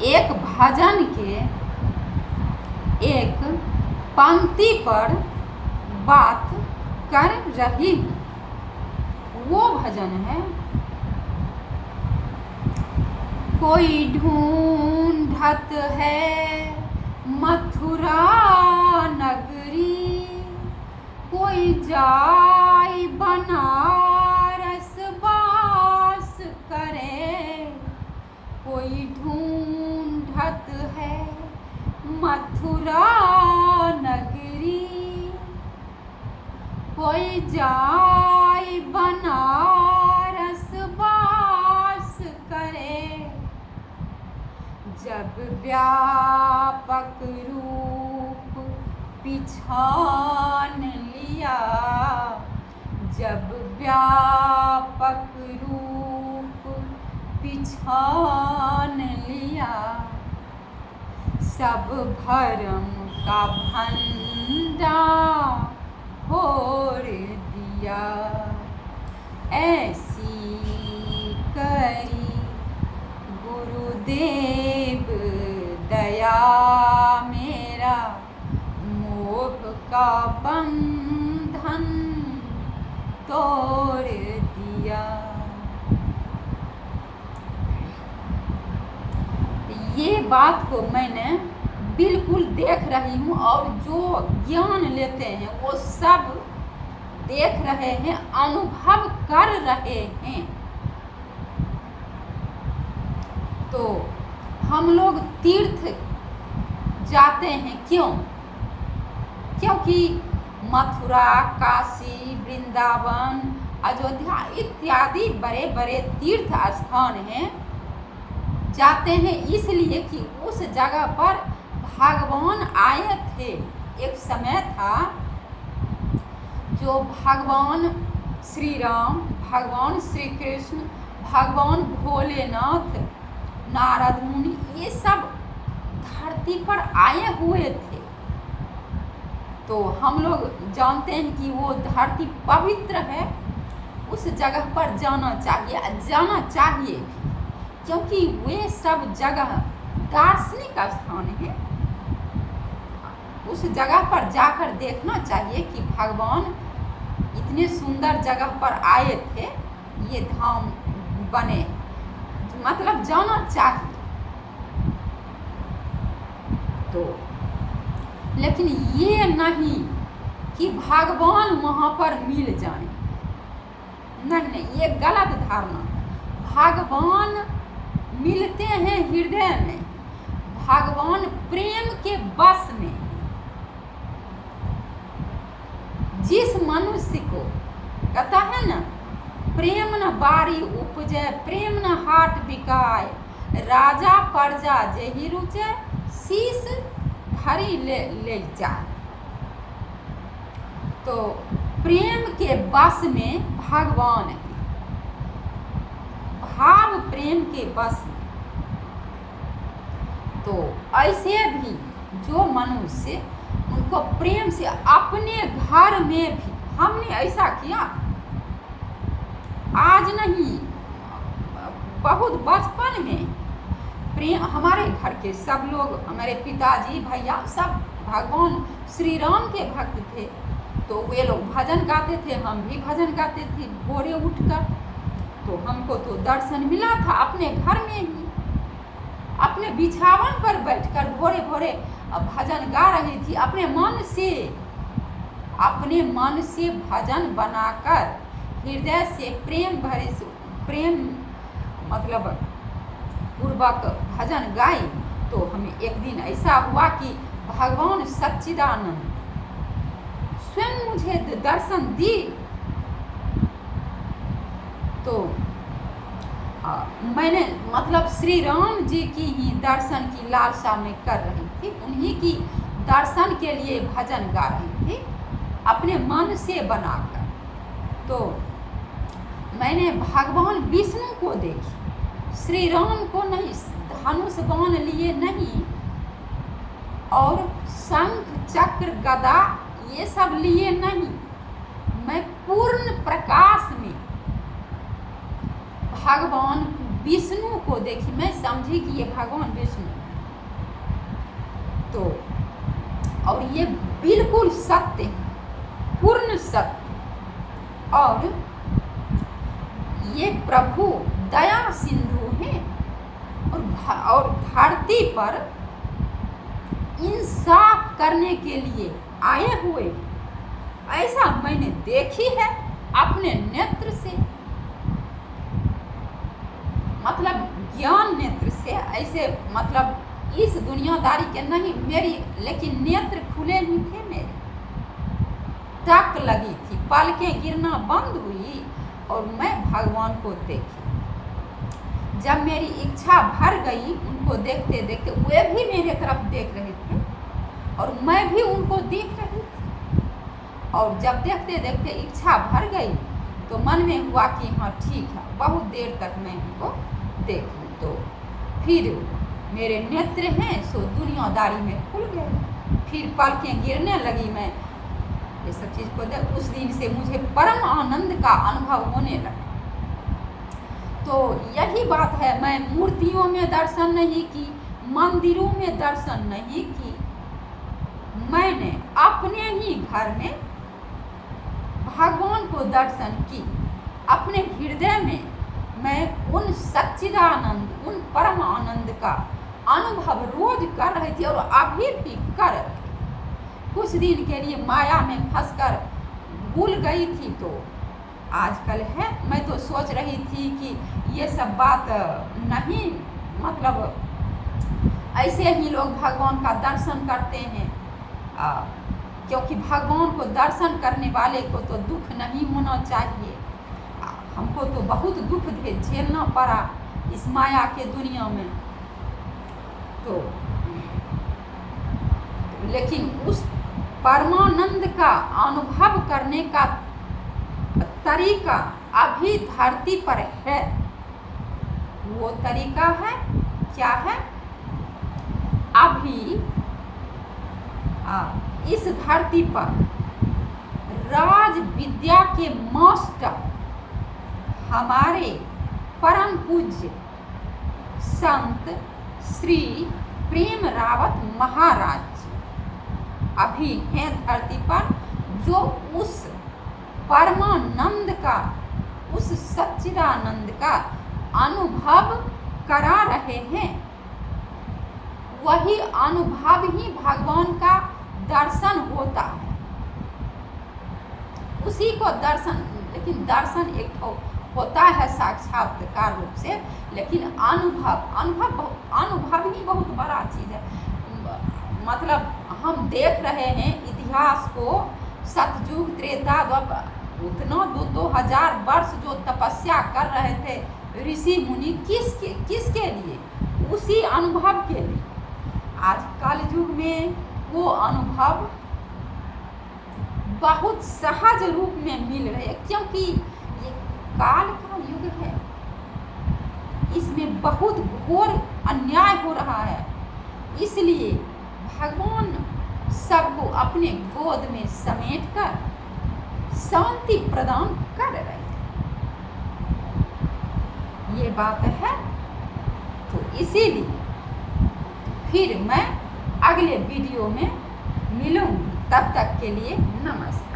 एक भजन के एक पंक्ति पर बात कर रही हूँ। वो भजन है, कोई ढूंढत है मथुरा नगरी, कोई जाय बनारस वास करे। कोई ढूंढत है मथुरा नगरी, कोई जाय बनारस वास करे। जब व्यापक रूप पिछान लिया, जब व्यापक रूप पिछान लिया, सब भरम का भंडा फोड़ दिया। ऐसी करी गुरुदेव दया, मेरा मोह का बंधन तोड़ दिया। ये बात को मैंने बिल्कुल देख रही हूँ, और जो ज्ञान लेते हैं वो सब देख रहे हैं, अनुभव कर रहे हैं। तो हम लोग तीर्थ जाते हैं क्यों? क्योंकि मथुरा, काशी, वृंदावन, अयोध्या इत्यादि बड़े बड़े तीर्थ स्थान हैं, जाते हैं इसलिए कि उस जगह पर भगवान आए थे। एक समय था जो भगवान श्री राम, भगवान श्री कृष्ण, भगवान भोलेनाथ, नारद मुनि, ये सब धरती पर आए हुए थे। तो हम लोग जानते हैं कि वो धरती पवित्र है, उस जगह पर जाना चाहिए, क्योंकि वे सब जगह दार्शनिक स्थान है। उस जगह पर जाकर देखना चाहिए कि भगवान इतने सुंदर जगह पर आए थे, ये धाम बने, मतलब जाना चाहिए। तो लेकिन ये नहीं कि भगवान वहाँ पर मिल जाए, नहीं, ये गलत धारणा। भगवान मिलते हैं हृदय में, भगवान प्रेम के बस में। जिस मनुष्य को कहता है ना, प्रेम न बारी उपजे, प्रेम न हाट बिकाय, राजा प्रजा जेहि रुचे, शीस धरी ले जाए। तो प्रेम के बस में भगवान है, भाव प्रेम के बस में। तो ऐसे भी जो मनुष्य, उनको प्रेम से अपने घर में भी, हमने ऐसा किया, आज नहीं, बहुत बचपन में प्रेम। हमारे घर के सब लोग, हमारे पिताजी, भैया सब भगवान श्री राम के भक्त थे। तो वे लोग भजन गाते थे, हम भी भजन गाते थे भोरे उठकर। तो हमको तो दर्शन मिला था अपने घर में ही, अपने बिछावन पर बैठकर भोरे भोरे भजन गा रही थी। अपने मन से भजन बनाकर हृदय से प्रेम मतलब पूर्वक भजन गाई। तो हमें एक दिन ऐसा हुआ कि भगवान सच्चिदानंद स्वयं मुझे दर्शन दी। तो मैंने मतलब श्री राम जी की ही दर्शन की लालसा में कर रही थी, उन्हीं की दर्शन के लिए भजन गा रही थी अपने मन से बनाकर। तो मैंने भगवान विष्णु को देखी, श्री राम को नहीं, धनुष बाण लिए नहीं, और शंख चक्र गदा ये सब लिए नहीं। मैं पूर्ण प्रकाश में भगवान को विष्णु को देखी, मैं समझी कि ये भगवान विष्णु है। तो और ये बिल्कुल सत्य है, पूर्ण सत्य। और ये प्रभु दया सिंधु हैं और धरती पर इंसाफ करने के लिए आए हुए, ऐसा मैंने देखी है अपने नेत्र से, मतलब ज्ञान नेत्र से। ऐसे मतलब इस दुनियादारी के नहीं, मेरी लेकिन नेत्र खुले नहीं थे मेरे, टक लगी थी, पलकें गिरना बंद हुई और मैं भगवान को देखी। जब मेरी इच्छा भर गई, उनको देखते देखते, वे भी मेरे तरफ देख रहे थे और मैं भी उनको देख रही थी। और जब देखते देखते इच्छा भर गई तो मन में हुआ कि हाँ ठीक है, बहुत देर तक मैं उनको देखूं। तो फिर मेरे नेत्र हैं सो दुनियादारी में खुल गए, फिर पलकें गिरने लगी। मैं ये सब चीज़ को देख, उस दिन से मुझे परम आनंद का अनुभव होने लगा। तो यही बात है, मैं मूर्तियों में दर्शन नहीं की, मंदिरों में दर्शन नहीं की, मैंने अपने ही घर में भगवान को दर्शन की। अपने हृदय में मैं उन सच्चिदानंद, उन परम आनंद का अनुभव रोज कर रही थी और अभी भी कर रही। कुछ दिन के लिए माया में फंसकर भूल गई थी, तो आजकल है। मैं तो सोच रही थी कि ये सब बात नहीं, मतलब ऐसे ही लोग भगवान का दर्शन करते हैं, क्योंकि भगवान को दर्शन करने वाले को तो दुख नहीं होना चाहिए। हमको तो बहुत दुख झेलना पड़ा इस माया के दुनिया में। तो लेकिन उस परमानंद का अनुभव करने का तरीका अभी धरती पर है। वो तरीका है क्या है? अभी इस धरती पर राज विद्या के मास्टर हमारे परम पूज्य संत श्री प्रेम रावत महाराज अभी हैं धरती पर, जो उस परमानंद का, उस सच्चिदानंद का अनुभव करा रहे हैं। वही अनुभव ही भगवान का दर्शन होता है, उसी को दर्शन। लेकिन दर्शन एक होता है साक्षात्कार रूप से, लेकिन अनुभव ही बहुत बड़ा चीज़ है। मतलब हम देख रहे हैं इतिहास को, सतयुग त्रेता द्वापर, उतना 2000 वर्ष जो तपस्या कर रहे थे ऋषि मुनि, किसके लिए? उसी अनुभव के लिए। आज कल युग में वो अनुभव बहुत सहज रूप में मिल रहे, क्योंकि ये काल का युग है, इसमें बहुत घोर अन्याय हो रहा है। इसलिए भगवान सबको अपने गोद में समेटकर शांति प्रदान कर रहे हैं। ये बात है। तो इसीलिए फिर मैं अगले वीडियो में मिलूंगी। तब तक के लिए नमस्कार।